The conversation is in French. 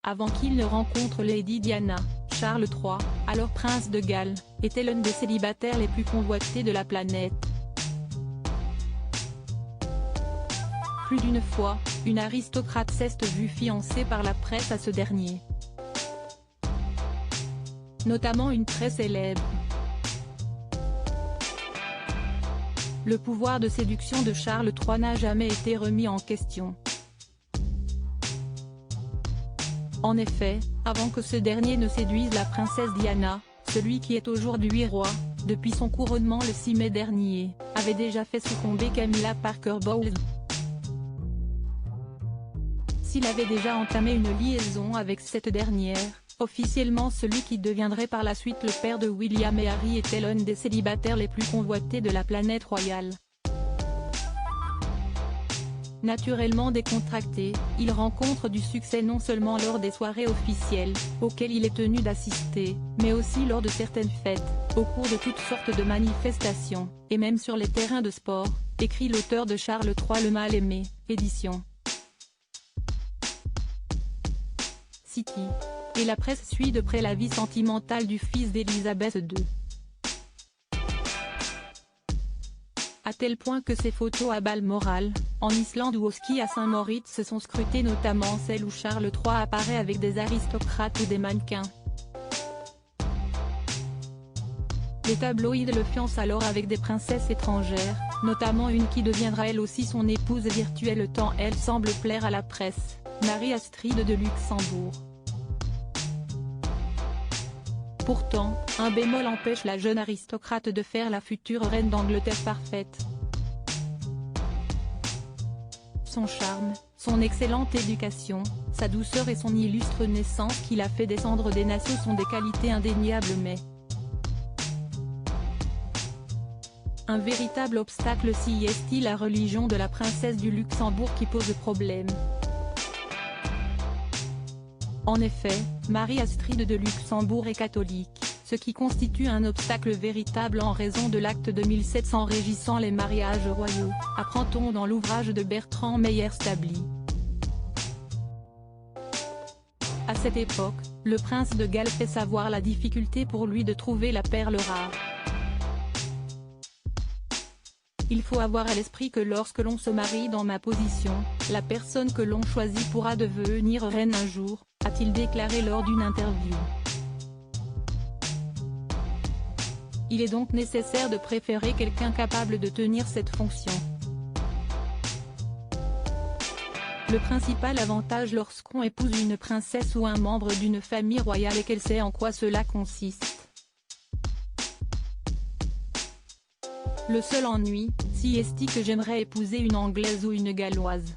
avant qu'il ne rencontre Lady Diana, Charles III, alors prince de Galles, était l'un des célibataires les plus convoités de la planète. Plus d'une fois, une aristocrate s'est vue fiancée par la presse à ce dernier. Notamment une très célèbre. Le pouvoir de séduction de Charles III n'a jamais été remis en question. En effet, avant que ce dernier ne séduise la princesse Diana, celui qui est aujourd'hui roi, depuis son couronnement le 6 mai dernier, avait déjà fait succomber Camilla Parker Bowles. S'il avait déjà entamé une liaison avec cette dernière, officiellement celui qui deviendrait par la suite le père de William et Harry était l'un des célibataires les plus convoités de la planète royale. Naturellement décontracté, il rencontre du succès non seulement lors des soirées officielles, auxquelles il est tenu d'assister, mais aussi lors de certaines fêtes, au cours de toutes sortes de manifestations, et même sur les terrains de sport, écrit l'auteur de Charles III le Mal-Aimé, édition City. Et la presse suit de près la vie sentimentale du fils d'Élisabeth II. À tel point que ses photos à Balmoral, en Islande ou au ski à Saint-Moritz se sont scrutées, notamment celles où Charles III apparaît avec des aristocrates ou des mannequins. Les tabloïds le fiancent alors avec des princesses étrangères, notamment une qui deviendra elle aussi son épouse virtuelle tant elle semble plaire à la presse, Marie-Astrid de Luxembourg. Pourtant, un bémol empêche la jeune aristocrate de faire la future reine d'Angleterre parfaite. Son charme, son excellente éducation, sa douceur et son illustre naissance qui l'a fait descendre des Nassau sont des qualités indéniables, mais un véritable obstacle si est la religion de la princesse du Luxembourg qui pose problème. En effet, Marie-Astrid de Luxembourg est catholique, ce qui constitue un obstacle véritable en raison de l'acte de 1700 régissant les mariages royaux, apprend-on dans l'ouvrage de Bertrand Meyer-Stably. À cette époque, le prince de Galles fait savoir la difficulté pour lui de trouver la perle rare. Il faut avoir à l'esprit que lorsque l'on se marie dans ma position, la personne que l'on choisit pourra devenir reine un jour, a-t-il déclaré lors d'une interview. Il est donc nécessaire de préférer quelqu'un capable de tenir cette fonction. Le principal avantage lorsqu'on épouse une princesse ou un membre d'une famille royale est qu'elle sait en quoi cela consiste. Le seul ennui, si est que j'aimerais épouser une Anglaise ou une Galloise.